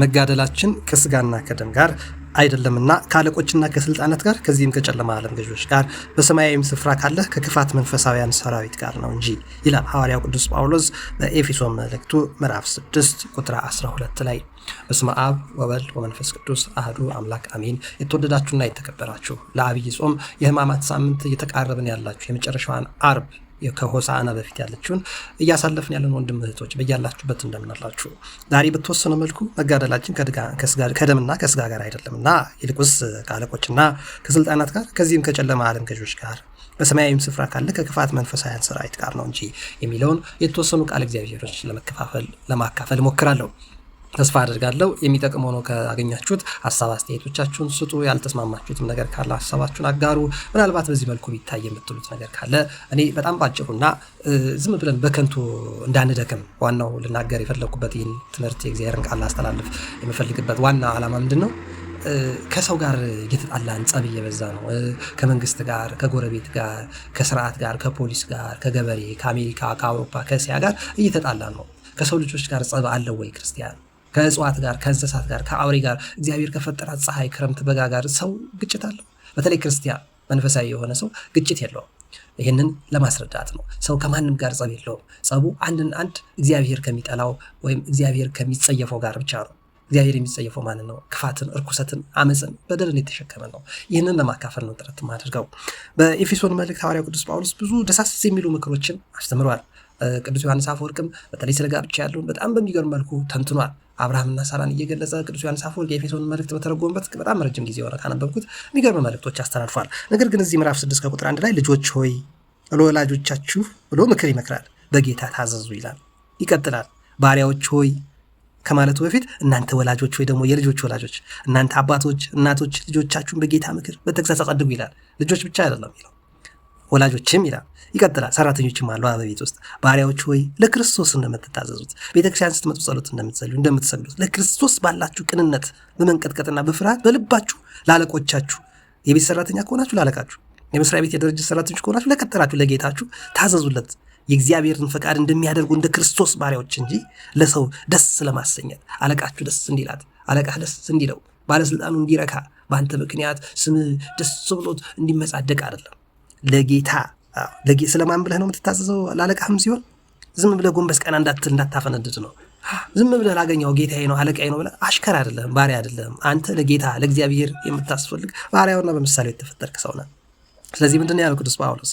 መጋደላችን ከስጋና ከደም ጋር አይደለምና ከአለቆችና ከስልጣናት ጋር ከዚህም ከጨለማ ዓለም ገዦች ጋር በሰማያዊም ስፍራ ካለ ከክፋት መንፈሳውያን ሰራዊት ጋር ነው እንጂ ይላል ሐዋርያው ቅዱስ ጳውሎስ በኤፌሶን መልእክቱ ምዕራፍ 6 ቁጥር 12 ላይ። በስመ አብ ወወልድ ወመንፈስ ቅዱስ አህዱ አምላክ አሜን። የተወደዳችሁና የተከበራችሁ ለአብይ ጾም የሕማማት ሳምንት እየተቃረብን ያላችሁ የመጨረሻዋን አርብ ከሆሳዕና በፊት ያለችውን እያሳለፍን ያለን ወንድም እህቶች በያላችሁበት እንደምናላችሁ። ዛሬ በተወሰነ መልኩ መጋደላችን ከደምና ከስጋ ጋር አይደለምና ይልቁንስ ከአለቆችና ከስልጣናት ጋር ከዚህም ከጨለማ ዓለም ገዦች ጋር በሰማያዊም ስፍራ ካለ ከክፋት መንፈሳውያን ሰራዊት ጋር ነው እንጂ የሚለውን የተወሰኑ ቃል እግዚአብሔሮች ለማካፈል ሞክራለሁ። ተስፋ አድርጋለሁ የሚጠቅም ሆኖ ካገኛችሁት ሐሳብ አስተያየቶቻችሁን ስጡ። ያልተስማማችሁትም ነገር ካለ ሐሳባችሁን አጋሩ። ምናልባት በዚህ መልኩ ቢታይ የምትሉት ነገር ካለ እኔ በጣም ባጭሩና ዝም ብለን በከንቱ እንዳንደክም ዋናው ልናገር የፈለኩበት ይህን ትምህርት የእግዚአብሔርን ቃል አስተላልፍ የምፈልግበት ዋና ዓላማ ምንድን ነው? ከሰው ጋር እየተጣላን ጸብ እየበዛ ነው። ከመንግስት ጋር፣ ከጎረቤት ጋር፣ ከስርዓት ጋር፣ ከፖሊስ ጋር፣ ከገበሬ፣ ከአሜሪካ፣ ከአውሮፓ፣ ከእስያ ጋር እየተጣላን ነው። ከሰው ልጆች ጋር ጸብ አለው ወይ ክርስቲያን? ከእጽዋት ጋር፣ ከእንስሳት ጋር፣ ከአውሬ ጋር፣ እግዚአብሔር ከፈጠራት ፀሐይ፣ ክረምት፣ በጋ ጋር ሰው ግጭት አለው? በተለይ ክርስቲያን መንፈሳዊ የሆነ ሰው ግጭት የለውም። ይህንን ለማስረዳት ነው። ሰው ከማንም ጋር ጸብ የለውም። ጸቡ አንድ እግዚአብሔር ከሚጠላው ወይም እግዚአብሔር ከሚጸየፈው ጋር ብቻ ነው። እግዚአብሔር የሚጸየፈው ማንን ነው? ክፋትን፣ እርኩሰትን፣ አመፅን፣ በደልን የተሸከመ ነው። ይህንን ለማካፈል ነው ጥረት ማድርገው። በኤፌሶን መልእክት ሐዋርያው ቅዱስ ጳውሎስ ብዙ ደሳስ የሚሉ ምክሮችን አስተምሯል። ቅዱስ ዮሐንስ አፈወርቅም በተለይ ስለ ጋብቻ ያለውን በጣም በሚገርም መልኩ ተንትኗል። አብርሃምና ሳራን እየገለጸ ቅዱስ ዮሐንስ አፈወርቅ የኤፌሶን መልእክት በተረጎመበት በጣም ረጅም ጊዜ ሆነ ካነበብኩት የሚገርም መልእክቶች አስተላልፏል። ነገር ግን እዚህ ምዕራፍ 6 ከቁጥር 1 ላይ ልጆች ሆይ ለወላጆቻችሁ ብሎ ምክር ይመክራል፣ በጌታ ታዘዙ ይላል። ይቀጥላል ባሪያዎች ሆይ ከማለቱ በፊት እናንተ ወላጆች ወይ ደግሞ የልጆች ወላጆች፣ እናንተ አባቶች እናቶች ልጆቻችሁን በጌታ ምክር በተግሳጽ አሳድጉ ይላል። ልጆች ብቻ አይደለም ይላል፣ ወላጆችም ይላል። ይቀጥላል ሰራተኞችም አሉ በቤት ውስጥ። ባሪያዎች ሆይ ለክርስቶስ እንደምትታዘዙት፣ ቤተክርስቲያን ስትመጡ ጸሎት እንደምትጸልዩ እንደምትሰግዱት ለክርስቶስ ባላችሁ ቅንነት በመንቀጥቀጥና በፍርሃት በልባችሁ ለአለቆቻችሁ፣ የቤት ሰራተኛ ከሆናችሁ ለአለቃችሁ፣ የመስሪያ ቤት የድርጅት ሰራተኞች ከሆናችሁ ለቀጠራችሁ ለጌታችሁ ታዘዙለት፣ የእግዚአብሔርን ፈቃድ እንደሚያደርጉ እንደ ክርስቶስ ባሪያዎች እንጂ ለሰው ደስ ለማሰኘት አለቃችሁ ደስ እንዲላት፣ አለቃህ ደስ እንዲለው፣ ባለስልጣኑ እንዲረካ፣ በአንተ ምክንያት ስምህ ደስ ብሎት እንዲመጻደቅ አይደለም። ለጌታ ስለማን ብለህ ነው የምትታዘዘው? ላለቃህም ሲሆን ዝም ብለህ ጎንበስ ቀና እንዳታፈነድድ ነው። ዝም ብለህ ላገኘው ጌታዬ ነው አለቃዬ ነው ብለህ አሽከር አይደለም፣ ባሪያ አይደለም። አንተ ለጌታ ለእግዚአብሔር የምታስፈልግ ባሪያውና በምሳሌው የተፈጠርክ ሰው ነህ። ስለዚህ ምንድን ነው ያለው ቅዱስ ጳውሎስ?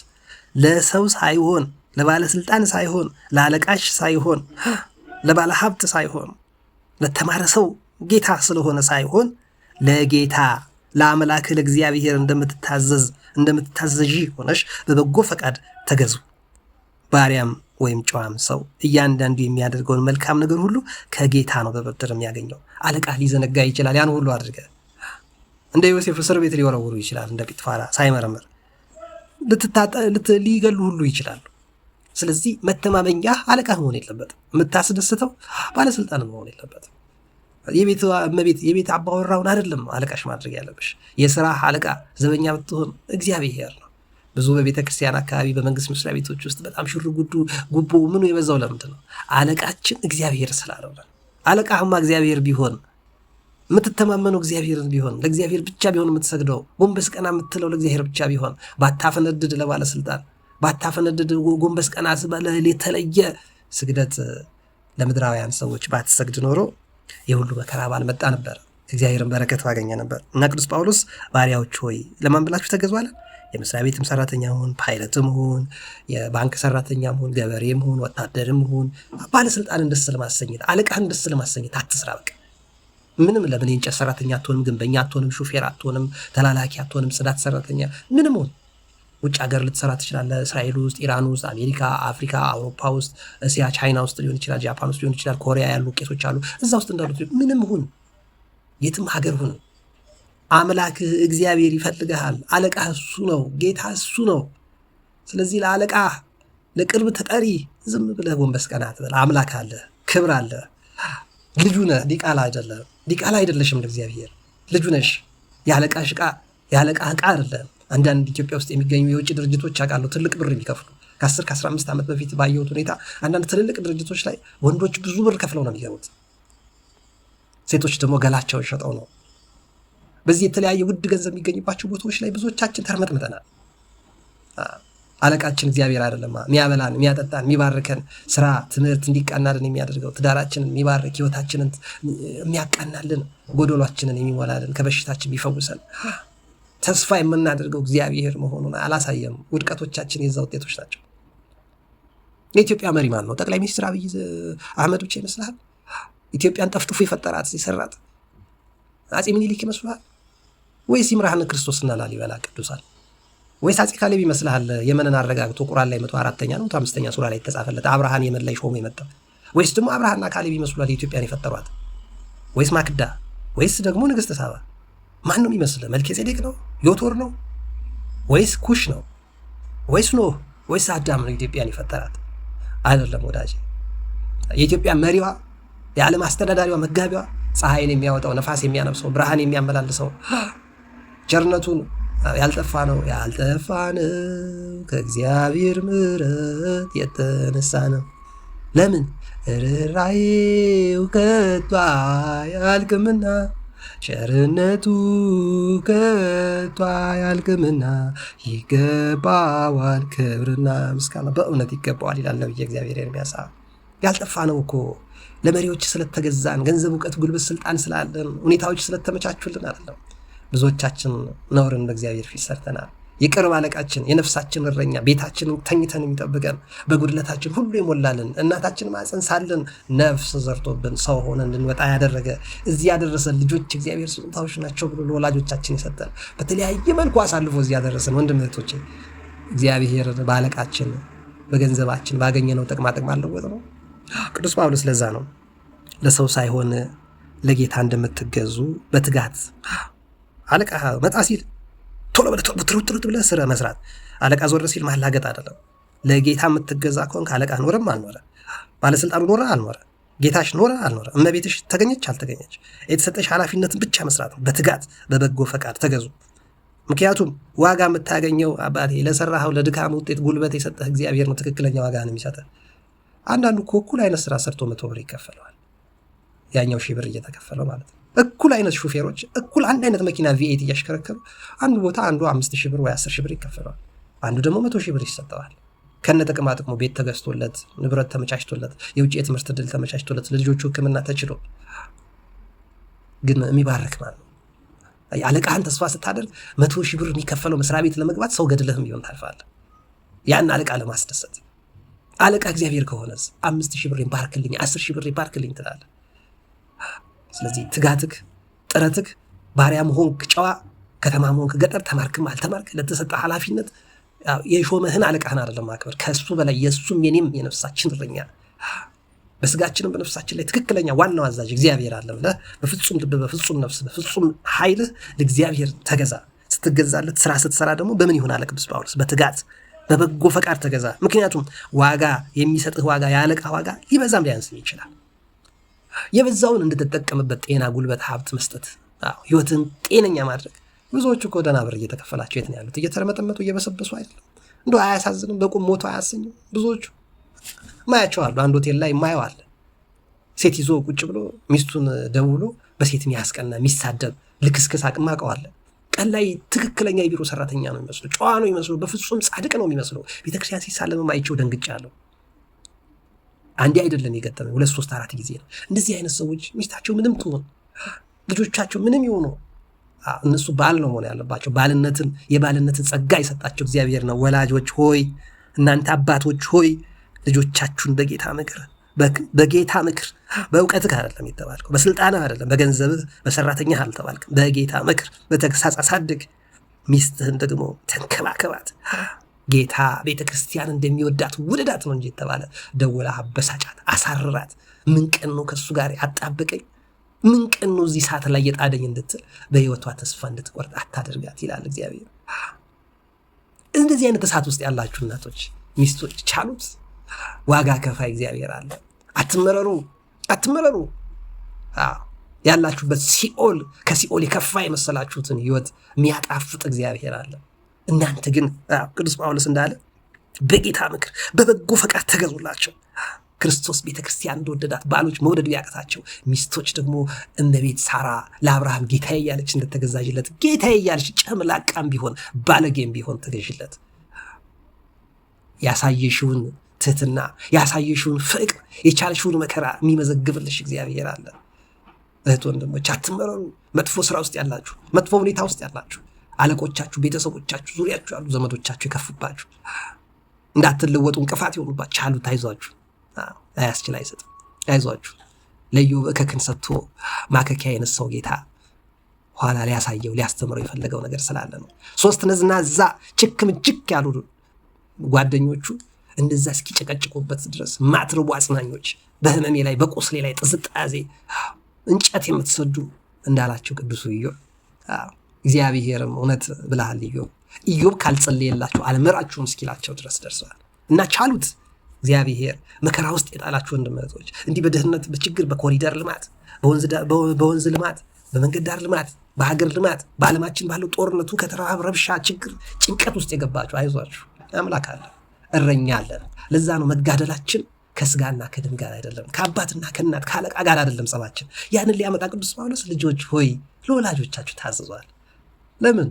ለሰው ሳይሆን፣ ለባለስልጣን ሳይሆን፣ ለአለቃሽ ሳይሆን፣ ለባለ ሀብት ሳይሆን፣ ለተማረ ሰው ጌታ ስለሆነ ሳይሆን ለጌታ ለአምላክ ለእግዚአብሔር እንደምትታዘዥ ሆነሽ በበጎ ፈቃድ ተገዙ። ባሪያም ወይም ጨዋም ሰው እያንዳንዱ የሚያደርገውን መልካም ነገር ሁሉ ከጌታ ነው በብድር የሚያገኘው። አለቃ ሊዘነጋ ይችላል። ያን ሁሉ አድርገ እንደ ዮሴፍ እስር ቤት ሊወረውሩ ይችላል። እንደ ጲጥፋራ ሳይመረምር ሊገሉ ሁሉ ይችላሉ። ስለዚህ መተማመኛ አለቃ መሆን የለበትም። የምታስደስተው ባለስልጣን መሆን የለበትም። የቤት አባወራውን አይደለም አለቃሽ ማድረግ ያለብሽ። የስራ አለቃ ዘበኛ ብትሆን እግዚአብሔር ነው። ብዙ በቤተ ክርስቲያን አካባቢ በመንግስት መስሪያ ቤቶች ውስጥ በጣም ሽር ጉቦ ምኑ የበዛው ለምንድን ነው? አለቃችን እግዚአብሔር ስላለው ነው። አለቃህማ እግዚአብሔር ቢሆን፣ የምትተማመነው እግዚአብሔርን ቢሆን፣ ለእግዚአብሔር ብቻ ቢሆን የምትሰግደው፣ ጎንበስ ቀና የምትለው ለእግዚአብሔር ብቻ ቢሆን፣ ባታፈነድድ ለባለስልጣን፣ ባታፈነድድ ጎንበስ ቀና የተለየ ስግደት ለምድራውያን ሰዎች ባትሰግድ ኖሮ የሁሉ መከራ ባልመጣ ነበር፣ እግዚአብሔርን በረከት ባገኘ ነበር። እና ቅዱስ ጳውሎስ ባሪያዎች ሆይ ለማን ብላችሁ ተገዙ አለ? የመስሪያ ቤትም ሰራተኛ ሁን፣ ፓይለትም ሁን፣ የባንክ ሰራተኛም ሁን፣ ገበሬም ሁን፣ ወታደርም ሁን፣ ባለስልጣንን ደስ ለማሰኘት፣ አለቃህን ደስ ለማሰኘት አትስራ። በቃ ምንም ለምን የእንጨት ሰራተኛ አትሆንም፣ ግንበኛ አትሆንም፣ ሹፌር አትሆንም፣ ተላላኪ አትሆንም፣ ጽዳት ሰራተኛ ምንም ሁን። ውጭ ሀገር ልትሰራ ትችላለህ። እስራኤል ውስጥ፣ ኢራን ውስጥ፣ አሜሪካ፣ አፍሪካ፣ አውሮፓ ውስጥ፣ እስያ፣ ቻይና ውስጥ ሊሆን ይችላል፣ ጃፓን ውስጥ ሊሆን ይችላል፣ ኮሪያ ያሉ ቄሶች አሉ። እዛ ውስጥ እንዳሉት ምንም ሁን፣ የትም ሀገር ሁን፣ አምላክህ እግዚአብሔር ይፈልግሃል። አለቃህ እሱ ነው፣ ጌታ እሱ ነው። ስለዚህ ለአለቃህ ለቅርብ ተጠሪ ዝም ብለህ ጎንበስ ቀና አትበል። አምላክ አለ፣ ክብር አለ። ልጁ ነህ፣ ዲቃላ አይደለሽም። ለእግዚአብሔር ልጁ ነሽ። የአለቃህ ዕቃ አይደለም። አንዳንድ ኢትዮጵያ ውስጥ የሚገኙ የውጭ ድርጅቶች አውቃለሁ ትልቅ ብር የሚከፍሉ። ከ10-15 ዓመት በፊት ባየሁት ሁኔታ አንዳንድ ትልልቅ ድርጅቶች ላይ ወንዶች ብዙ ብር ከፍለው ነው የሚገቡት። ሴቶች ደግሞ ገላቸውን ሸጠው ነው። በዚህ የተለያየ ውድ ገንዘብ የሚገኝባቸው ቦታዎች ላይ ብዙዎቻችን ተርመጥምጠናል። አለቃችን እግዚአብሔር አይደለማ የሚያበላን፣ የሚያጠጣን፣ የሚባርከን፣ ስራ ትምህርት እንዲቀናልን የሚያደርገው፣ ትዳራችንን የሚባርክ፣ ህይወታችንን የሚያቀናልን፣ ጎደሏችንን የሚሞላልን፣ ከበሽታችን የሚፈውሰን ተስፋ የምናደርገው እግዚአብሔር መሆኑን አላሳየም። ውድቀቶቻችን የዛ ውጤቶች ናቸው። የኢትዮጵያ መሪ ማን ነው? ጠቅላይ ሚኒስትር አብይ አህመድ ብቻ ይመስልሃል? ኢትዮጵያን ጠፍጥፎ የፈጠራት የሰራት አፄ ምኒልክ ይመስልሃል? ወይስ ይምርሃነ ክርስቶስና ላሊበላ ቅዱሳን? ወይስ አፄ ካሌብ ይመስልሃል? የመንን አረጋግቶ ቁርአን ላይ 104ኛ ነው 5ኛ ሱራ ላይ የተጻፈለት አብርሃን የመን ላይ ሾሞ የመጣ? ወይስ ደግሞ አብርሃና ካሌብ ይመስሏል የኢትዮጵያን የፈጠሯት? ወይስ ማክዳ? ወይስ ደግሞ ንግስት ሳባ? ማን ነው የሚመስልህ? መልከጼዴቅ ነው? ዮቶር ነው? ወይስ ኩሽ ነው? ወይስ ኖህ? ወይስ አዳም ነው ኢትዮጵያን የፈጠራት? አይደለም ወዳጄ። የኢትዮጵያ መሪዋ፣ የዓለም አስተዳዳሪዋ፣ መጋቢዋ፣ ፀሐይን የሚያወጣው፣ ነፋስ የሚያነፍሰው፣ ብርሃን የሚያመላልሰው፣ ቸርነቱን ያልጠፋ ነው ከእግዚአብሔር ምሕረት የተነሳ ነው። ለምን? ርኅራኄው ከቶ አያልቅምና፣ ቸርነቱ ከቶ አያልቅምና፣ ይገባዋል ክብርና ምስጋና፣ በእውነት ይገባዋል ይላል ነብየ እግዚአብሔር ኤርምያስ። ያልጠፋ ነው እኮ ለመሪዎች ስለተገዛን፣ ገንዘብ፣ እውቀት፣ ጉልበት፣ ስልጣን ስላለን፣ ሁኔታዎች ስለተመቻቹልን አይደለም። ብዙዎቻችን ነውርን በእግዚአብሔር ፊት ሰርተናል። የቅርብ አለቃችን፣ የነፍሳችን እረኛ፣ ቤታችንን ተኝተን የሚጠብቀን፣ በጉድለታችን ሁሉ የሞላልን፣ እናታችን ማፀን ሳለን ነፍስ ዘርቶብን ሰው ሆነ እንድንወጣ ያደረገ፣ እዚህ ያደረሰን ልጆች እግዚአብሔር ስጦታዎች ናቸው ብሎ ለወላጆቻችን የሰጠን፣ በተለያየ መልኩ አሳልፎ እዚህ ያደረሰን ወንድም እህቶቼ፣ እግዚአብሔር በአለቃችን በገንዘባችን ባገኘነው ጥቅማ አለወጥ ነው። ቅዱስ ጳውሎስ ለዛ ነው ለሰው ሳይሆን ለጌታ እንደምትገዙ በትጋት አለቃ መጣ ሲል ቶሎ ብለህ ስራ መስራት፣ አለቃ ዞር ሲል ማላገጥ አይደለም። ለጌታ የምትገዛ ከሆንክ አለቃ ኖረም አልኖረ፣ ባለስልጣኑ ኖረ አልኖረ፣ ጌታሽ ኖረ አልኖረ፣ እመቤትሽ ተገኘች አልተገኘች፣ የተሰጠሽ ኃላፊነትን ብቻ መስራት ነው። በትጋት በበጎ ፈቃድ ተገዙ። ምክንያቱም ዋጋ የምታገኘው አባቴ ለሰራኸው ለድካም ውጤት ጉልበት የሰጠህ እግዚአብሔር ነው። ትክክለኛ ዋጋ ነው የሚሰጠህ። አንዳንዱ እኮ እኩል አይነት ስራ ሰርቶ 100 ብር ይከፈለዋል፣ ያኛው 1000 ብር እየተከፈለው ማለት ነው። እኩል አይነት ሹፌሮች እኩል አንድ አይነት መኪና ቪኤት እያሽከረከሩ አንዱ ቦታ አንዱ 5000 ብር ወይ 10000 ብር ይከፈለዋል፣ አንዱ ደግሞ 100000 ብር ይሰጠዋል። ከነ ጥቅማ ጥቅሙ ቤት ተገዝቶለት፣ ንብረት ተመቻችቶለት፣ የውጭ የትምህርት ዕድል ተመቻችቶለት፣ ለልጆቹ ሕክምና ተችሎ። ግን የሚባርክ ማለት ነው። አለቃህን ተስፋ ስታደርግ 100,000 ብር የሚከፈለው መስሪያ ቤት ለመግባት ሰው ገድለህም ቢሆን ታልፋለህ፣ ያን አለቃ ለማስደሰት። አለቃ እግዚአብሔር ከሆነስ 5000 ብር ይባርክልኝ፣ 10000 ብር ይባርክልኝ ትላለህ። ስለዚህ ትጋትክ፣ ጥረትክ፣ ባሪያም ሆንክ ጨዋ፣ ከተማም ሆንክ ገጠር፣ ተማርክም አልተማርክ፣ ለተሰጠ ኃላፊነት የሾመህን አለቃህን አይደለም ማክበር፣ ከሱ በላይ የሱም የኔም የነፍሳችን እረኛ፣ በስጋችንም በነፍሳችን ላይ ትክክለኛ ዋናው አዛዥ እግዚአብሔር አለ ብለህ በፍጹም ልብ፣ በፍጹም ነፍስ፣ በፍጹም ኃይልህ ለእግዚአብሔር ተገዛ። ስትገዛለት፣ ስራ ስትሰራ ደግሞ በምን ይሆናል? ቅዱስ ጳውሎስ በትጋት በበጎ ፈቃድ ተገዛ። ምክንያቱም ዋጋ የሚሰጥህ ዋጋ የአለቃ ዋጋ ሊበዛም ሊያንስም ይችላል። የበዛውን እንድትጠቀምበት ጤና፣ ጉልበት፣ ሀብት መስጠት፣ ህይወትን ጤነኛ ማድረግ። ብዙዎቹ እኮ ደህና ብር እየተከፈላቸው የት ነው ያሉት? እየተረመጠመጡ እየበሰበሱ አይደለም? እንደው አያሳዝንም? በቁም ሞቶ አያሰኝም? ብዙዎቹ ማያቸዋሉ። አንድ ሆቴል ላይ ማየዋል። ሴት ይዞ ቁጭ ብሎ ሚስቱን ደውሎ በሴት የሚያስቀና የሚሳደብ ልክስክስ አቅም አውቀዋለን። ቀን ላይ ትክክለኛ የቢሮ ሰራተኛ ነው የሚመስለው፣ ጨዋ ነው የሚመስለው፣ በፍጹም ጻድቅ ነው የሚመስለው። ቤተክርስቲያን ሲሳለም አይቼው ደንግጫለሁ። አንዴ አይደለም የገጠመኝ 2 3 4 ጊዜ ነው። እንደዚህ አይነት ሰዎች ሚስታቸው ምንም ትሆን፣ ልጆቻቸው ምንም ይሆኑ፣ እነሱ ባል ነው መሆን ያለባቸው። የባልነትን ጸጋ የሰጣቸው እግዚአብሔር ነው። ወላጆች ሆይ፣ እናንተ አባቶች ሆይ ልጆቻችሁን በጌታ ምክር፣ በእውቀትህ አይደለም የተባልከው፣ በስልጣንህ አይደለም፣ በገንዘብህ በሰራተኛህ አልተባልክም። በጌታ ምክር በተግሳጽ አሳድግ። ሚስትህን ደግሞ ተንከባከባት። ጌታ ቤተ ክርስቲያን እንደሚወዳት ውደዳት ነው እንጂ የተባለ ደውላ አበሳጫት፣ አሳርራት። ምን ቀን ነው ከሱ ጋር ያጣበቀኝ? ምን ቀን ነው እዚህ ሰዓት ላይ የጣደኝ እንድትል፣ በህይወቷ ተስፋ እንድትቆርጥ አታደርጋት ይላል እግዚአብሔር። እንደዚህ አይነት እሳት ውስጥ ያላችሁ እናቶች፣ ሚስቶች ቻሉት። ዋጋ ከፋይ እግዚአብሔር አለ። አትመረሩ። ያላችሁበት ሲኦል፣ ከሲኦል የከፋ የመሰላችሁትን ህይወት የሚያጣፍጥ እግዚአብሔር አለ። እናንተ ግን ቅዱስ ጳውሎስ እንዳለ በጌታ ምክር በበጎ ፈቃድ ተገዙላቸው። ክርስቶስ ቤተክርስቲያን እንደወደዳት ባሎች መውደድ ቢያቅታቸው ሚስቶች ደግሞ እመቤት ሳራ ለአብርሃም ጌታዬ እያለች እንደተገዛዥለት ጌታዬ እያለች ጨምላቃም ቢሆን ባለጌም ቢሆን ተገዥለት። ያሳየሽውን ትህትና፣ ያሳየሽውን ፍቅር፣ የቻልሽውን መከራ የሚመዘግብልሽ እግዚአብሔር አለ። እህት ወንድሞች አትመረሩ። መጥፎ ስራ ውስጥ ያላችሁ፣ መጥፎ ሁኔታ ውስጥ ያላችሁ፣ አለቆቻችሁ፣ ቤተሰቦቻችሁ፣ ዙሪያችሁ ያሉ ዘመዶቻችሁ የከፉባችሁ፣ እንዳትለወጡ እንቅፋት የሆኑባችሁ ቻሉት። አይዟችሁ፣ አያስችል አይሰጥም። አይዟችሁ። ለኢዮብ እከክን ሰጥቶ ማከኪያ የነሳው ጌታ ኋላ ሊያሳየው ሊያስተምረው የፈለገው ነገር ስላለ ነው። 3 ነዝናዛ ችክም ችክ ያሉ ጓደኞቹ እንደዛ እስኪጨቀጭቁበት ድረስ ማትረቡ አጽናኞች፣ በህመሜ ላይ በቁስሌ ላይ ጥዝጣዜ እንጨት የምትሰዱ እንዳላቸው ቅዱሱ ኢዮብ እግዚአብሔርም እውነት ብለሃል ኢዮብ ካልጸለየላችሁ አልመራችሁም እስኪላቸው ድረስ ደርሰዋል። እና ቻሉት። እግዚአብሔር መከራ ውስጥ የጣላችሁ ወንድሞች እንዲህ በድህነት በችግር በኮሪደር ልማት በወንዝ ልማት በመንገድ ዳር ልማት በሀገር ልማት በዓለማችን ባለው ጦርነቱ ከተራብ ረብሻ ችግር ጭንቀት ውስጥ የገባችሁ አይዟችሁ፣ አምላክ አለ፣ እረኛ አለን። ለዛ ነው መጋደላችን ከስጋና ከደም ጋር አይደለም፣ ከአባትና ከእናት ከአለቃ ጋር አይደለም ጸባችን። ያንን ሊያመጣ ቅዱስ ጳውሎስ ልጆች ሆይ ለወላጆቻችሁ ታዘዟል። ለምን?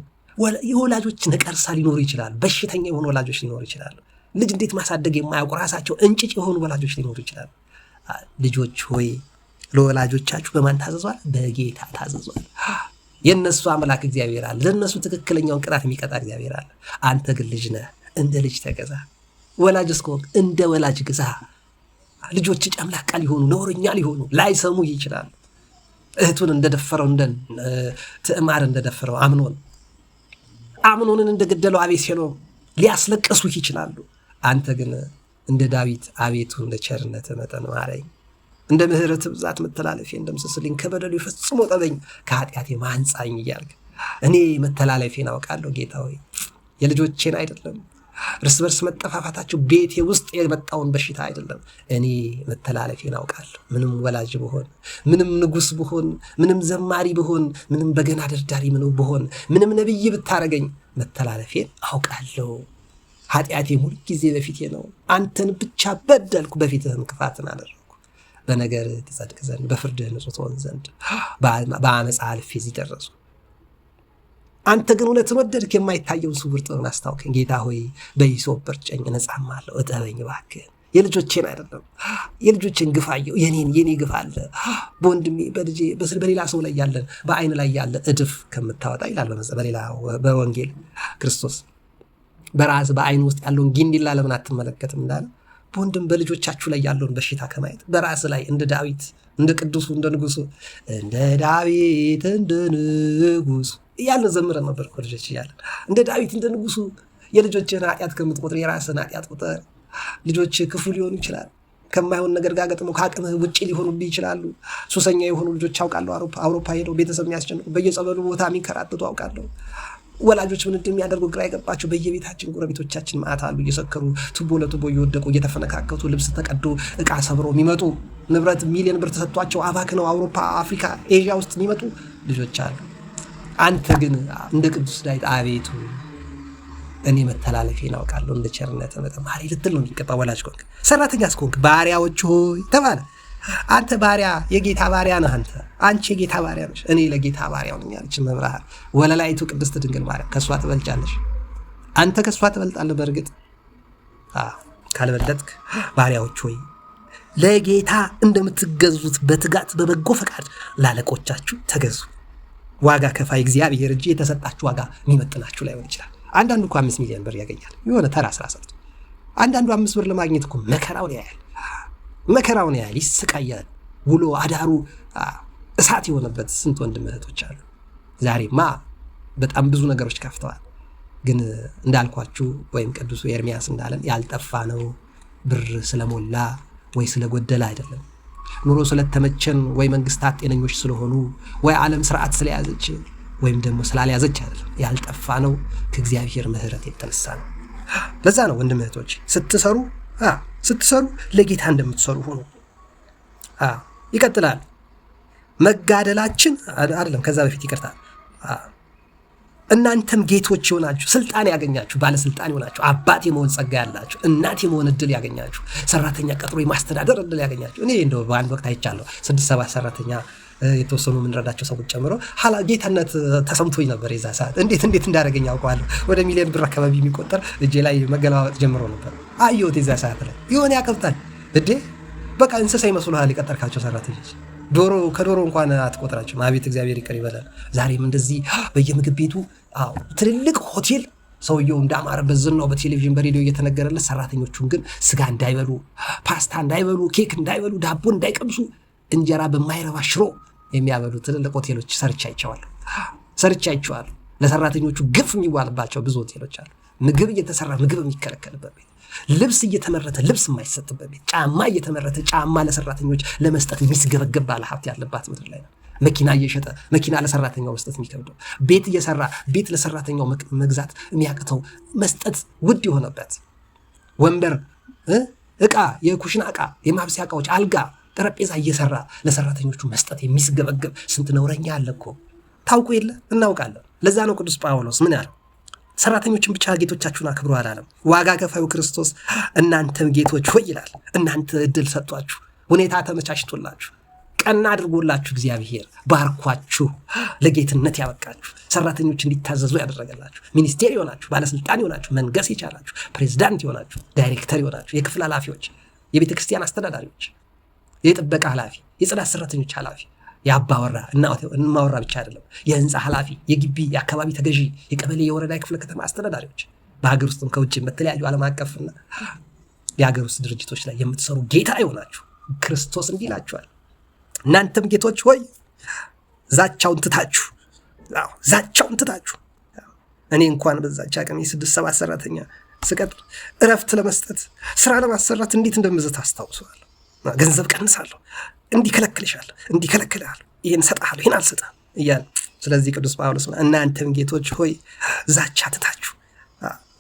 የወላጆች ነቀርሳ ሊኖሩ ይችላል። በሽተኛ የሆኑ ወላጆች ሊኖሩ ይችላሉ። ልጅ እንዴት ማሳደግ የማያውቁ ራሳቸው እንጭጭ የሆኑ ወላጆች ሊኖሩ ይችላሉ። ልጆች ሆይ ለወላጆቻችሁ በማን ታዘዟል? በጌታ ታዘዟል። የነሱ አምላክ እግዚአብሔር አለ። ለነሱ ትክክለኛውን ቅጣት የሚቀጣ እግዚአብሔር አለ። አንተ ግን ልጅ ነህ፣ እንደ ልጅ ተገዛ። ወላጅ እስከሆንክ እንደ ወላጅ ግዛ። ልጆች ጨምላቃ ሊሆኑ ነውረኛ ሊሆኑ ላይሰሙ ይችላሉ። እህቱን እንደደፈረው እንደ ትዕማር እንደደፈረው አምኖንን እንደገደለው አቤሴሎም ሊያስለቅሱ ይችላሉ። አንተ ግን እንደ ዳዊት አቤቱ እንደ ቸርነት መጠን ማረኝ፣ እንደ ምሕረት ብዛት መተላለፌን እንደምስስልኝ፣ ከበደሉ ፈጽሞ ጠበኝ፣ ከኃጢአቴ ማንጻኝ እያልክ እኔ መተላለፌን አውቃለሁ ጌታ ሆይ የልጆቼን አይደለም። እርስ በርስ መጠፋፋታቸው ቤቴ ውስጥ የመጣውን በሽታ አይደለም። እኔ መተላለፌን አውቃለሁ። ምንም ወላጅ ብሆን፣ ምንም ንጉሥ ብሆን፣ ምንም ዘማሪ ብሆን፣ ምንም በገና ደርዳሪ ምን ብሆን፣ ምንም ነብይ ብታረገኝ መተላለፌን አውቃለሁ። ኃጢአቴ ሁል ጊዜ በፊቴ ነው። አንተን ብቻ በደልኩ፣ በፊትህም ክፋትን አደረግኩ። በነገር ትጸድቅ ዘንድ በፍርድህ ንጹሕ ትሆን ዘንድ በአመፃ አልፌ እዚህ ደረስኩ። አንተ ግን እውነትን ወደድክ፣ የማይታየውን ስውር ጥበብን አስታውከኝ። ጌታ ሆይ በሂሶጵ እርጨኝ እነጻማለሁ፣ እጠበኝ እባክህ። የልጆቼን አይደለም የልጆቼን ግፍ አየሁ፣ የኔ ግፍ አለ በወንድሜ በልጄ በሌላ ሰው ላይ ያለን በአይን ላይ ያለ እድፍ ከምታወጣ ይላል በሌላ በወንጌል ክርስቶስ በራስ በአይን ውስጥ ያለውን ጊንዲላ ለምን አትመለከትም እንዳለ በወንድም በልጆቻችሁ ላይ ያለውን በሽታ ከማየት በራስ ላይ እንደ ዳዊት እንደ ቅዱሱ እንደ ንጉሱ እንደ ዳዊት እንደ ንጉሱ እያልን ዘምረን ነበር እኮ ልጆች እያለን እንደ ዳዊት እንደ ንጉሱ የልጆችን ኃጢአት ከምትቆጥር የራስን ኃጢአት ቁጥር። ልጆች ክፉ ሊሆኑ ይችላል፣ ከማይሆን ነገር ጋር ገጥመው ከአቅምህ ውጭ ሊሆኑብህ ይችላሉ። ሱሰኛ የሆኑ ልጆች አውቃለሁ፣ አውሮፓ ሄደው ቤተሰብ የሚያስጨንቁ በየጸበሉ ቦታ የሚከራተቱ አውቃለሁ። ወላጆች ምን እንደሚያደርጉ ግራ የገባቸው በየቤታችን ጎረቤቶቻችን ማዕት አሉ፣ እየሰከሩ ቱቦ ለቱቦ እየወደቁ እየተፈነካከቱ ልብስ ተቀዶ እቃ ሰብረው የሚመጡ ንብረት ሚሊዮን ብር ተሰጥቷቸው አባክነው አውሮፓ፣ አፍሪካ፣ ኤዥያ ውስጥ የሚመጡ ልጆች አሉ። አንተ ግን እንደ ቅዱስ ዳዊት አቤቱ እኔ መተላለፌን አውቃለሁ እንደ ቸርነት መጠን ማረኝ ልትል ነው የሚገባ። ወላጅ ኮንክ ሰራተኛ እስኮንክ ባሪያዎች ሆይ ተባለ። አንተ ባሪያ የጌታ ባሪያ ነህ። አንቺ የጌታ ባሪያ ነሽ። እኔ ለጌታ ባሪያው ነኝ አለች መብርሃን ወለላይቱ ቅድስት ድንግል ማርያም። ከሷ ትበልጫለሽ፣ አንተ ከሷ ትበልጣለህ። በእርግጥ ካልበለጥክ ባሪያዎች ሆይ ለጌታ እንደምትገዙት በትጋት በበጎ ፈቃድ ላለቆቻችሁ ተገዙ። ዋጋ ከፋይ እግዚአብሔር እንጂ የተሰጣችሁ ዋጋ የሚመጥናችሁ ላይሆን ይችላል። አንዳንዱ እኮ 5 ሚሊዮን ብር ያገኛል የሆነ ተራ ስራ ሰርቶ። አንዳንዱ 5 ብር ለማግኘት እኮ መከራውን ያያል፣ ይስቃያል። ውሎ አዳሩ እሳት የሆነበት ስንት ወንድም እህቶች አሉ። ዛሬማ በጣም ብዙ ነገሮች ከፍተዋል። ግን እንዳልኳችሁ ወይም ቅዱሱ ኤርሚያስ እንዳለን ያልጠፋ ነው ብር ስለሞላ ወይ ስለጎደለ አይደለም። ኑሮ ስለተመቸን ወይ መንግስታት ጤነኞች ስለሆኑ ወይ ዓለም ስርዓት ስለያዘች ወይም ደግሞ ስላልያዘች አይደለም። ያልጠፋ ነው ከእግዚአብሔር ምሕረት የተነሳ ነው። ለዛ ነው ወንድም እህቶች ስትሰሩ ለጌታ እንደምትሰሩ ሆኖ ይቀጥላል። መጋደላችን አይደለም ከዛ በፊት ይቅርታ እናንተም ጌቶች ይሆናችሁ፣ ስልጣን ያገኛችሁ፣ ባለስልጣን ይሆናችሁ፣ አባት የመሆን ጸጋ ያላችሁ፣ እናት የመሆን እድል ያገኛችሁ፣ ሰራተኛ ቀጥሮ የማስተዳደር እድል ያገኛችሁ። እኔ እንደው በአንድ ወቅት አይቻለሁ 6-7 ሰራተኛ የተወሰኑ የምንረዳቸው ሰዎች ጨምሮ ጌታነት ተሰምቶኝ ነበር። የዛ ሰዓት እንዴት እንዳደረገኝ አውቀዋለሁ። ወደ ሚሊዮን ብር አካባቢ የሚቆጠር እጄ ላይ መገለባበጥ ጀምሮ ነበር። አየሁት የዛ ሰዓት ላይ የሆነ ያከብታል እንዴ! በቃ እንስሳ ይመስሉሃል የቀጠርካቸው ሰራተኞች። ከዶሮ እንኳን አትቆጥራቸውም። አቤት እግዚአብሔር ይቅር ይበላል። ዛሬም እንደዚህ በየምግብ ቤቱ ትልልቅ ሆቴል ሰውየው እንዳማረበት ዝናው በቴሌቪዥን በሬዲዮ እየተነገረለት፣ ሰራተኞቹን ግን ስጋ እንዳይበሉ፣ ፓስታ እንዳይበሉ፣ ኬክ እንዳይበሉ፣ ዳቦ እንዳይቀምሱ እንጀራ በማይረባ ሽሮ የሚያበሉ ትልልቅ ሆቴሎች ሰርቻ አይቼዋለሁ። ለሰራተኞቹ ግፍ የሚዋልባቸው ብዙ ሆቴሎች አሉ። ምግብ እየተሰራ ምግብ የሚከለከልበት ቤት፣ ልብስ እየተመረተ ልብስ የማይሰጥበት ቤት፣ ጫማ እየተመረተ ጫማ ለሰራተኞች ለመስጠት የሚስገበገብ ባለ ሀብት ያለባት ምድር ላይ ነው። መኪና እየሸጠ መኪና ለሰራተኛው መስጠት የሚከብደው፣ ቤት እየሰራ ቤት ለሰራተኛው መግዛት የሚያቅተው፣ መስጠት ውድ የሆነበት፣ ወንበር፣ እቃ፣ የኩሽና እቃ፣ የማብሰያ እቃዎች፣ አልጋ፣ ጠረጴዛ እየሰራ ለሰራተኞቹ መስጠት የሚስገበገብ ስንት ነውረኛ አለ እኮ። ታውቁ የለ እናውቃለን። ለዛ ነው ቅዱስ ጳውሎስ ምን ያለው? ሰራተኞችን ብቻ ጌቶቻችሁን አክብሩ አላለም። ዋጋ ከፋዩ ክርስቶስ እናንተም ጌቶች ሆይ ይላል። እናንተ እድል ሰጥቷችሁ፣ ሁኔታ ተመቻችቶላችሁ፣ ቀና አድርጎላችሁ፣ እግዚአብሔር ባርኳችሁ፣ ለጌትነት ያበቃችሁ፣ ሰራተኞች እንዲታዘዙ ያደረገላችሁ፣ ሚኒስቴር ይሆናችሁ፣ ባለስልጣን ይሆናችሁ፣ መንገስ የቻላችሁ፣ ፕሬዝዳንት ይሆናችሁ፣ ዳይሬክተር ይሆናችሁ፣ የክፍል ኃላፊዎች፣ የቤተ ክርስቲያን አስተዳዳሪዎች፣ የጥበቃ ኃላፊ፣ የጽዳት ሰራተኞች ኃላፊ፣ የአባወራ እናወራ ብቻ አይደለም፣ የህንፃ ኃላፊ፣ የግቢ የአካባቢ ተገዢ፣ የቀበሌ የወረዳ የክፍለ ከተማ አስተዳዳሪዎች፣ በሀገር ውስጥም ከውጭም በተለያዩ ዓለም አቀፍና የሀገር ውስጥ ድርጅቶች ላይ የምትሰሩ ጌታ ይሆናችሁ። ክርስቶስ እንዲህ ይላችኋል፣ እናንተም ጌቶች ሆይ ዛቻውን ትታችሁ እኔ እንኳን በዛች አቅሜ 6-7 ሰራተኛ ስቀጥር እረፍት ለመስጠት ስራ ለማሰራት እንዴት እንደምዝት አስታውሰዋለሁ። ገንዘብ ቀንሳለሁ፣ እንዲከለክልሻለሁ፣ እንዲከለክልሃለሁ፣ ይህን ሰጥሃለሁ፣ ይህን አልሰጥህም እያለ። ስለዚህ ቅዱስ ጳውሎስ እናንተም ጌቶች ሆይ ዛቻ ትታችሁ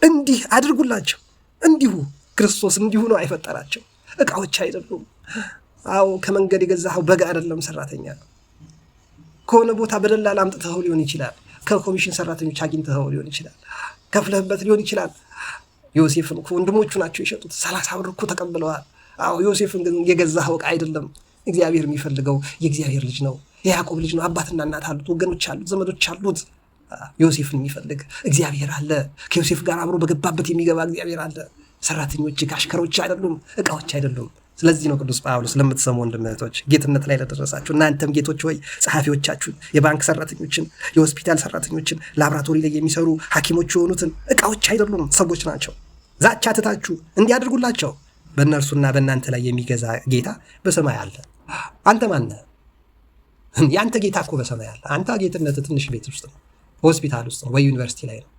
እንዲህ አድርጉላቸው። እንዲሁ ክርስቶስ እንዲሁ ነው አይፈጠራቸው። እቃዎች አይደሉም። ከመንገድ የገዛኸው በግ አይደለም፣ ሰራተኛ ነው። ከሆነ ቦታ በደላላ አምጥተኸው ሊሆን ይችላል። ከኮሚሽን ሰራተኞች አግኝተኸው ሊሆን ይችላል። ከፍለህበት ሊሆን ይችላል። ዮሴፍን ወንድሞቹ ናቸው የሸጡት። 30 ብር እኮ ተቀብለዋል። ዮሴፍን ግን የገዛኸው ዕቃ አይደለም። እግዚአብሔር የሚፈልገው የእግዚአብሔር ልጅ ነው፣ የያዕቆብ ልጅ ነው። አባትና እናት አሉት፣ ወገኖች አሉት፣ ዘመዶች አሉት። ዮሴፍን የሚፈልግ እግዚአብሔር አለ። ከዮሴፍ ጋር አብሮ በገባበት የሚገባ እግዚአብሔር አለ። ሰራተኞች አሽከሮች አይደሉም፣ ዕቃዎች አይደሉም። ስለዚህ ነው ቅዱስ ጳውሎስ ለምትሰሙ ወንድም እህቶች፣ ጌትነት ላይ ለደረሳችሁ እናንተም ጌቶች ሆይ ጸሐፊዎቻችሁን፣ የባንክ ሰራተኞችን፣ የሆስፒታል ሰራተኞችን፣ ላብራቶሪ ላይ የሚሰሩ ሐኪሞች የሆኑትን ዕቃዎች አይደሉም፣ ሰዎች ናቸው። ዛቻ ትታችሁ እንዲያደርጉላቸው በእነርሱና በእናንተ ላይ የሚገዛ ጌታ በሰማይ አለ። አንተ ማን ነህ? የአንተ ጌታ እኮ በሰማይ አለ። አንተ ጌትነት ትንሽ ቤት ውስጥ ነው፣ ሆስፒታል ውስጥ ነው፣ ወይ ዩኒቨርሲቲ ላይ ነው፣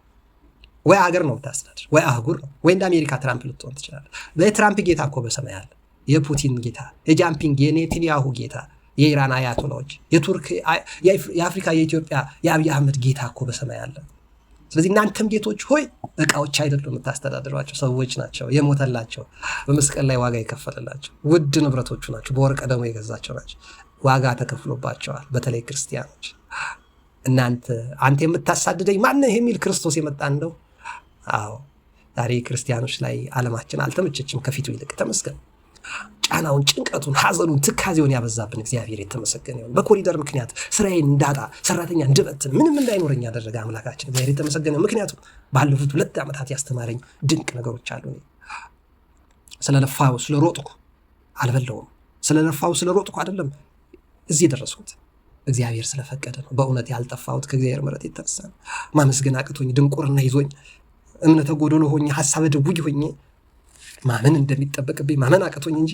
ወይ ሀገር ነው የምታስተዳድር፣ ወይ አህጉር ነው፣ ወይ እንደ አሜሪካ ትራምፕ ልትሆን ትችላለህ። የትራምፕ ጌታ እኮ በሰማይ አለ። የፑቲን ጌታ፣ የጃምፒንግ የኔታንያሁ ጌታ፣ የኢራን አያቶላዎች፣ የቱርክ፣ የአፍሪካ፣ የኢትዮጵያ የአብይ አህመድ ጌታ እኮ በሰማይ አለ። ስለዚህ እናንተም ጌቶች ሆይ ዕቃዎች አይደሉም የምታስተዳድሯቸው፣ ሰዎች ናቸው፣ የሞተላቸው በመስቀል ላይ ዋጋ የከፈለላቸው ውድ ንብረቶቹ ናቸው፣ በወርቀ ደሙ የገዛቸው ናቸው፣ ዋጋ ተከፍሎባቸዋል። በተለይ ክርስቲያኖች አንተ የምታሳድደኝ ማነህ የሚል ክርስቶስ የመጣ እንደው ዛሬ ክርስቲያኖች ላይ ዓለማችን አልተመቸችም፣ ከፊቱ ይልቅ ተመስገን። ጫናውን፣ ጭንቀቱን፣ ሐዘኑን፣ ትካዜውን ያበዛብን እግዚአብሔር የተመሰገነ ይሁን። በኮሪደር ምክንያት ስራዬን እንዳጣ፣ ሰራተኛ እንድበትን፣ ምንም እንዳይኖረኝ ያደረገ አምላካችን እግዚአብሔር የተመሰገነ። ምክንያቱም ባለፉት 2 ዓመታት ያስተማረኝ ድንቅ ነገሮች አሉ። ስለለፋው ስለሮጥኩ አልበለውም። ስለለፋው ስለሮጥኩ አይደለም እዚህ የደረስኩት፣ እግዚአብሔር ስለፈቀደ ነው። በእውነት ያልጠፋሁት ከእግዚአብሔር ምሕረት የተነሳ ነው። ማመስገን አቅቶኝ፣ ድንቁርና ይዞኝ፣ እምነተ ጎደሎ ሆኜ፣ ሐሳበ ድውይ ሆኜ ማመን እንደሚጠበቅብኝ ማመን አቅቶኝ እንጂ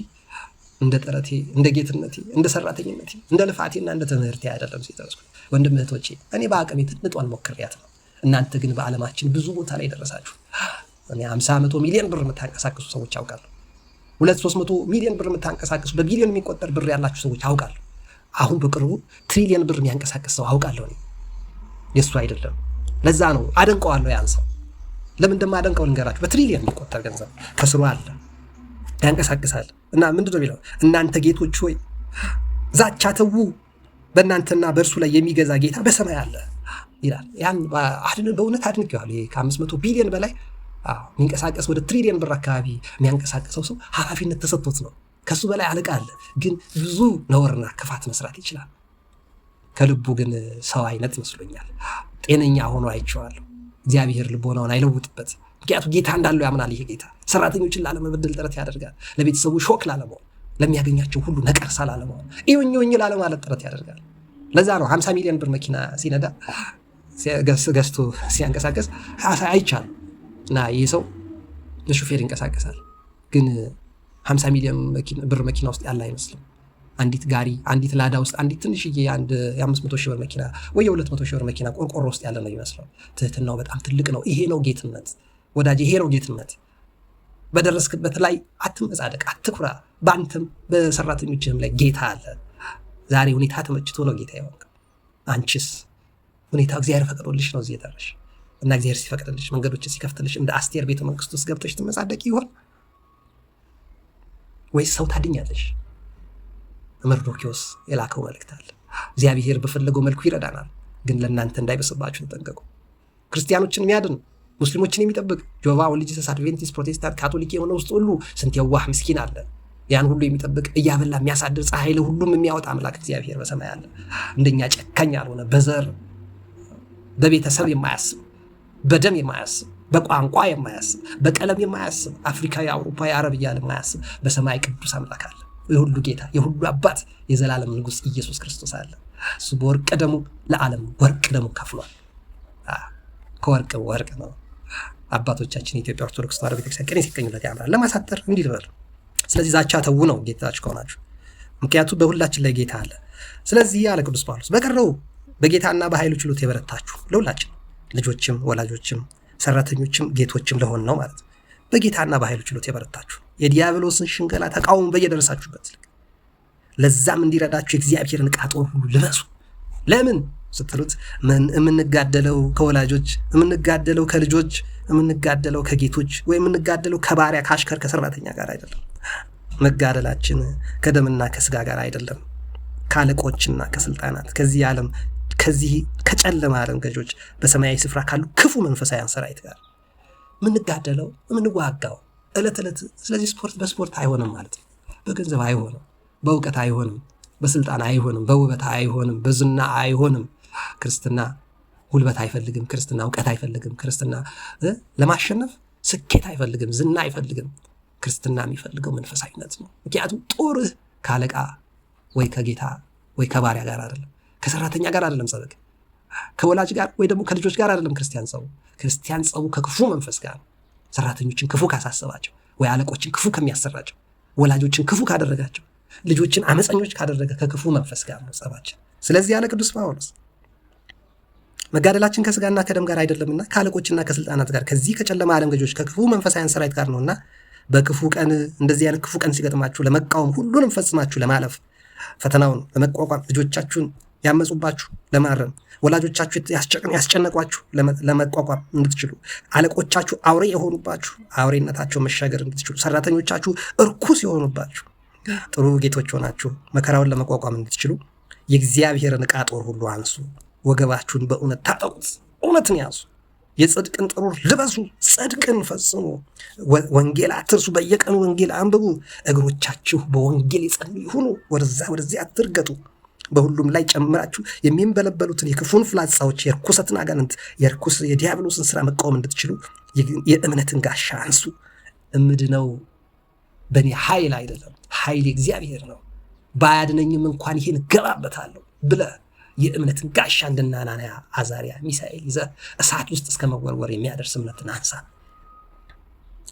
እንደ ጥረቴ፣ እንደ ጌትነቴ፣ እንደ ሰራተኝነቴ፣ እንደ ልፋቴና እንደ ትምህርቴ አይደለም ሲደረስኩት። ወንድም እህቶቼ፣ እኔ በአቅሜ ትንጧን ሞክሬያት ነው። እናንተ ግን በዓለማችን ብዙ ቦታ ላይ ደረሳችሁ። እኔ 50-100 ሚሊዮን ብር የምታንቀሳቅሱ ሰዎች አውቃለሁ። 200-300 ሚሊዮን ብር የምታንቀሳቅሱ፣ በቢሊዮን የሚቆጠር ብር ያላችሁ ሰዎች አውቃለሁ። አሁን በቅርቡ ትሪሊየን ብር የሚያንቀሳቅስ ሰው አውቃለሁ። እኔ የእሱ አይደለም። ለዛ ነው አደንቀዋለሁ ያን ሰው። ለምን እንደማደንቀው ልንገራችሁ። በትሪሊየን የሚቆጠር ገንዘብ ከስሩ አለ፣ ያንቀሳቅሳል። እና ምንድን ነው የሚለው? እናንተ ጌቶች ሆይ ዛቻ ተዉ፣ በእናንተና በእርሱ ላይ የሚገዛ ጌታ በሰማይ አለ። ይላል። ያን በእውነት አድንቄዋለሁ። ይሄ ከ500 ቢሊዮን በላይ የሚንቀሳቀስ ወደ ትሪሊየን ብር አካባቢ የሚያንቀሳቀሰው ሰው ኃላፊነት ተሰጥቶት ነው። ከሱ በላይ አለቃ አለ፣ ግን ብዙ ነውርና ክፋት መስራት ይችላል። ከልቡ ግን ሰው አይነት መስሎኛል። ጤነኛ ሆኖ አይቼዋለሁ። እግዚአብሔር ልቦናውን አይለውጥበት። ምክንያቱም ጌታ እንዳለው ያምናል። ይሄ ጌታ ሰራተኞችን ላለመበደል ጥረት ያደርጋል። ለቤተሰቡ ሾክ ላለመሆን፣ ለሚያገኛቸው ሁሉ ነቀርሳ ላለመሆን፣ ይሁኝ ላለማለት ጥረት ያደርጋል። ለዛ ነው 50 ሚሊዮን ብር መኪና ሲነዳ ገዝቶ ሲያንቀሳቀስ አይቻልም። እና ይህ ሰው ለሹፌር ይንቀሳቀሳል፣ ግን 50 ሚሊዮን ብር መኪና ውስጥ ያለ አይመስልም። አንዲት ላዳ ውስጥ አንዲት ትንሽዬ የ500 ሺህ ብር መኪና ወይ የ200 ሺህ ብር መኪና ቆርቆሮ ውስጥ ያለ ነው ይመስለው። ትህትናው በጣም ትልቅ ነው። ይሄ ነው ጌትነት ወዳጅ፣ ይሄ ነው ጌትነት። በደረስክበት ላይ አትመጻደቅ፣ አትኩራ። በአንተም በሰራተኞችህም ላይ ጌታ አለ። ዛሬ ሁኔታ ተመችቶ ነው ጌታ ይሆንክ። አንቺስ ሁኔታ እግዚአብሔር ፈቅዶልሽ ነው እዚህ የደረስሽ። እና እግዚአብሔር ሲፈቅድልሽ መንገዶችን ሲከፍትልሽ እንደ አስቴር ቤተ መንግስት ውስጥ ገብተሽ ትመጻደቂ ይሆን ወይስ ሰው ታድኛለሽ? መርዶክዮስ የላከው መልእክት አለ። እግዚአብሔር በፈለገው መልኩ ይረዳናል፣ ግን ለእናንተ እንዳይበስባችሁ ተጠንቀቁ። ክርስቲያኖችን የሚያድን ሙስሊሞችን የሚጠብቅ ጆቫ ወልጂሰስ አድቬንቲስት ፕሮቴስታንት ካቶሊክ የሆነ ውስጥ ሁሉ ስንት የዋህ ምስኪን አለ። ያን ሁሉ የሚጠብቅ እያበላ የሚያሳድር ፀሐይ ለሁሉም የሚያወጣ አምላክ እግዚአብሔር በሰማይ አለ። እንደኛ ጨካኝ ያልሆነ በዘር በቤተሰብ የማያስብ በደም የማያስብ በቋንቋ የማያስብ በቀለም የማያስብ አፍሪካዊ፣ አውሮፓዊ፣ አረብ እያለ የማያስብ በሰማይ ቅዱስ አምላክ አለ። የሁሉ ጌታ የሁሉ አባት የዘላለም ንጉሥ ኢየሱስ ክርስቶስ አለ። እሱ በወርቅ ደሙ ለዓለም ወርቅ ደሙ ከፍሏል። ከወርቅ ወርቅ ነው። አባቶቻችን የኢትዮጵያ ኦርቶዶክስ ተዋሕዶ ቤተክርስቲያን ቀን ሲቀኙለት ያምራል። ለማሳጠር እንዲህ ልበል። ስለዚህ ዛቻ ተው ነው ጌታችሁ ከሆናችሁ፣ ምክንያቱም በሁላችን ላይ ጌታ አለ። ስለዚህ ያለ ቅዱስ ጳውሎስ በቀረው በጌታና በኃይሉ ችሎት የበረታችሁ ለሁላችን ልጆችም ወላጆችም ሰራተኞችም ጌቶችም ለሆን ነው ማለት ነው። በጌታና በኃይሉ ችሎት የበረታችሁ የዲያብሎስን ሽንገላ ተቃውሙ በየደረሳችሁበት ልክ። ለዛም እንዲረዳችሁ የእግዚአብሔርን ዕቃ ጦር ሁሉ ልበሱ። ለምን ስትሉት የምንጋደለው ከወላጆች፣ የምንጋደለው ከልጆች፣ የምንጋደለው ከጌቶች ወይ የምንጋደለው ከባሪያ ከአሽከር ከሰራተኛ ጋር አይደለም። መጋደላችን ከደምና ከስጋ ጋር አይደለም፣ ከአለቆችና ከስልጣናት ከዚህ ዓለም ከዚህ ከጨለማ ዓለም ገዦች በሰማያዊ ስፍራ ካሉ ክፉ መንፈሳውያን ሰራዊት ጋር የምንጋደለው የምንዋጋው ዕለት ዕለት። ስለዚህ ስፖርት በስፖርት አይሆንም ማለት ነው። በገንዘብ አይሆንም፣ በእውቀት አይሆንም፣ በስልጣን አይሆንም፣ በውበት አይሆንም፣ በዝና አይሆንም። ክርስትና ጉልበት አይፈልግም። ክርስትና እውቀት አይፈልግም። ክርስትና ለማሸነፍ ስኬት አይፈልግም፣ ዝና አይፈልግም። ክርስትና የሚፈልገው መንፈሳዊነት ነው። ምክንያቱም ጦርህ ከአለቃ ወይ ከጌታ ወይ ከባሪያ ጋር አይደለም፣ ከሰራተኛ ጋር አይደለም፣ ጸበቅ ከወላጅ ጋር ወይ ደግሞ ከልጆች ጋር አይደለም። ክርስቲያን ጸቡ ከክፉ መንፈስ ጋር። ሰራተኞችን ክፉ ካሳሰባቸው ወይ አለቆችን ክፉ ከሚያሰራቸው፣ ወላጆችን ክፉ ካደረጋቸው፣ ልጆችን አመፀኞች ካደረገ ከክፉ መንፈስ ጋር ነው ጸባችን። ስለዚህ ያለ ቅዱስ ጳውሎስ መጋደላችን ከስጋና ከደም ጋር አይደለምና ከአለቆችና ከስልጣናት ጋር ከዚህ ከጨለማ ዓለም ገዦች ከክፉ መንፈሳውያን ሰራዊት ጋር ነውና በክፉ ቀን እንደዚህ አይነት ክፉ ቀን ሲገጥማችሁ ለመቃወም ሁሉንም ፈጽማችሁ ለማለፍ ፈተናውን ለመቋቋም ልጆቻችሁን ያመጹባችሁ ለማረም ወላጆቻችሁ ያስጨነቋችሁ ለመቋቋም እንድትችሉ አለቆቻችሁ አውሬ የሆኑባችሁ አውሬነታቸው መሻገር እንድትችሉ ሰራተኞቻችሁ እርኩስ የሆኑባችሁ ጥሩ ጌቶች ሆናችሁ መከራውን ለመቋቋም እንድትችሉ የእግዚአብሔርን ዕቃ ጦር ሁሉ አንሱ። ወገባችሁን በእውነት ታጠቁት፣ እውነትን ያዙ፣ የጽድቅን ጥሩር ልበሱ፣ ጽድቅን ፈጽሙ፣ ወንጌል አትርሱ፣ በየቀኑ ወንጌል አንብቡ፣ እግሮቻችሁ በወንጌል የጸኑ ይሁኑ፣ ወደዚያ አትርገጡ። በሁሉም ላይ ጨምራችሁ የሚንበለበሉትን የክፉን ፍላጻዎች የርኩሰትን አጋንንት የዲያብሎስን ስራ መቃወም እንድትችሉ የእምነትን ጋሻ አንሱ። እምድነው በእኔ ኃይል አይደለም፣ ኃይል እግዚአብሔር ነው። ባያድነኝም እንኳን ይሄን እገባበታለሁ ብለህ የእምነትን ጋሻ እንደነ አናንያ፣ አዛሪያ፣ ሚሳኤል ይዘህ እሳት ውስጥ እስከ መወርወር የሚያደርስ እምነትን አንሳ።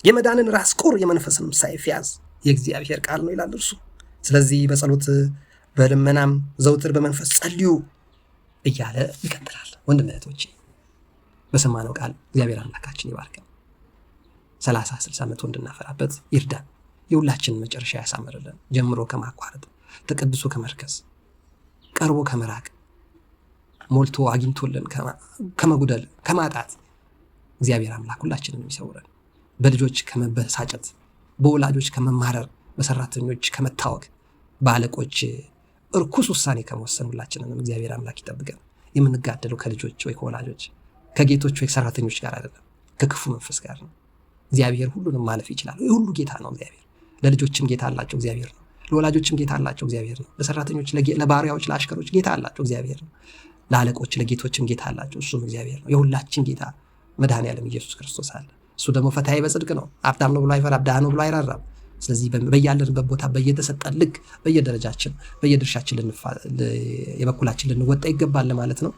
የመዳንን ራስ ቁር የመንፈስንም ሰይፍ ያዝ፣ የእግዚአብሔር ቃል ነው ይላል እርሱ። ስለዚህ በጸሎት በልመናም ዘውትር በመንፈስ ጸልዩ እያለ ይቀጥላል። ወንድም እህቶቼ በሰማነው ቃል እግዚአብሔር አምላካችን ይባርከን። 30-60 ዓመት እንድናፈራበት ይርዳን። የሁላችንን መጨረሻ ያሳምርልን። ጀምሮ ከማቋረጥ ተቀድሶ ከመርከስ ቀርቦ ከመራቅ ሞልቶ አግኝቶልን ከመጉደል ከማጣት እግዚአብሔር አምላክ ሁላችንን ይሰውረን። በልጆች ከመበሳጨት፣ በወላጆች ከመማረር፣ በሰራተኞች ከመታወቅ፣ በአለቆች እርኩስ ውሳኔ ከመወሰን ሁላችንንም እግዚአብሔር አምላክ ይጠብቀን። የምንጋደለው ከልጆች ወይ ከወላጆች ከጌቶች ወይ ሰራተኞች ጋር አይደለም፣ ከክፉ መንፈስ ጋር ነው። እግዚአብሔር ሁሉንም ማለፍ ይችላል። የሁሉ ጌታ ነው እግዚአብሔር። ለልጆችም ጌታ አላቸው እግዚአብሔር ነው። ለወላጆችም ጌታ አላቸው እግዚአብሔር ነው። ለሰራተኞች፣ ለባሪያዎች፣ ለአሽከሮች ጌታ አላቸው እግዚአብሔር ነው። ለአለቆች፣ ለጌቶችም ጌታ አላቸው፣ እሱም እግዚአብሔር ነው። የሁላችን ጌታ መድኃኔዓለም ኢየሱስ ክርስቶስ አለ። እሱ ደግሞ ፈታሒ በጽድቅ ነው። ሀብታም ነው ብሎ አይፈራም፣ ድሃ ነው ብሎ አይራራም። ስለዚህ በያለንበት ቦታ በየተሰጠን ልክ በየደረጃችን በየድርሻችን የበኩላችን ልንወጣ ይገባል ማለት ነው።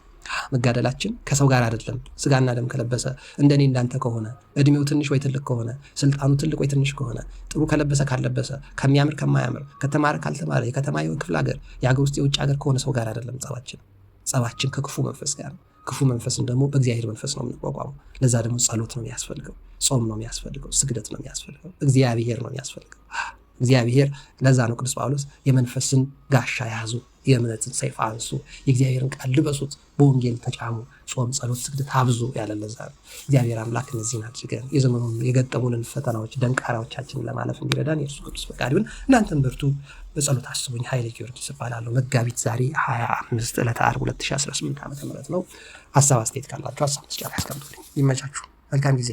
መጋደላችን ከሰው ጋር አይደለም። ስጋና ደም ከለበሰ እንደኔ እንዳንተ ከሆነ እድሜው ትንሽ ወይ ትልቅ ከሆነ ስልጣኑ ትልቅ ወይ ትንሽ ከሆነ ጥሩ ከለበሰ ካልለበሰ ከሚያምር ከማያምር ከተማረ ካልተማረ የከተማ ክፍለ ሀገር የሀገር ውስጥ የውጭ ሀገር ከሆነ ሰው ጋር አይደለም ጸባችን ከክፉ መንፈስ ጋር ነው። ክፉ መንፈስን ደግሞ በእግዚአብሔር መንፈስ ነው የምንቋቋመው። ለዛ ደግሞ ጸሎት ነው የሚያስፈልገው፣ ጾም ነው የሚያስፈልገው፣ ስግደት ነው የሚያስፈልገው፣ እግዚአብሔር ነው የሚያስፈልገው። እግዚአብሔር ለዛ ነው ቅዱስ ጳውሎስ የመንፈስን ጋሻ ያዙ፣ የእምነትን ሰይፍ አንሱ፣ የእግዚአብሔርን ቃል ልበሱት፣ በወንጌል ተጫሙ፣ ጾም፣ ጸሎት፣ ስግደት አብዙ ያለ ለዛ ነው። እግዚአብሔር አምላክ እነዚህን አድርገን የዘመኑን የገጠሙንን ፈተናዎች ደንቃራዎቻችንን ለማለፍ እንዲረዳን የእርሱ ቅዱስ ፈቃድ ይሁን። እናንተም በርቱ፣ በጸሎት አስቡኝ። ኃይለ ጊዮርጊስ እባላለሁ። መጋቢት ዛሬ 25 ዕለተ ዓርብ 2018 ዓ.ም ነው። ሀሳብ አስተያየት ካላችሁ ሀሳብ መስጫ ያስቀምጡልኝ። ይመቻችሁ። መልካም ጊዜ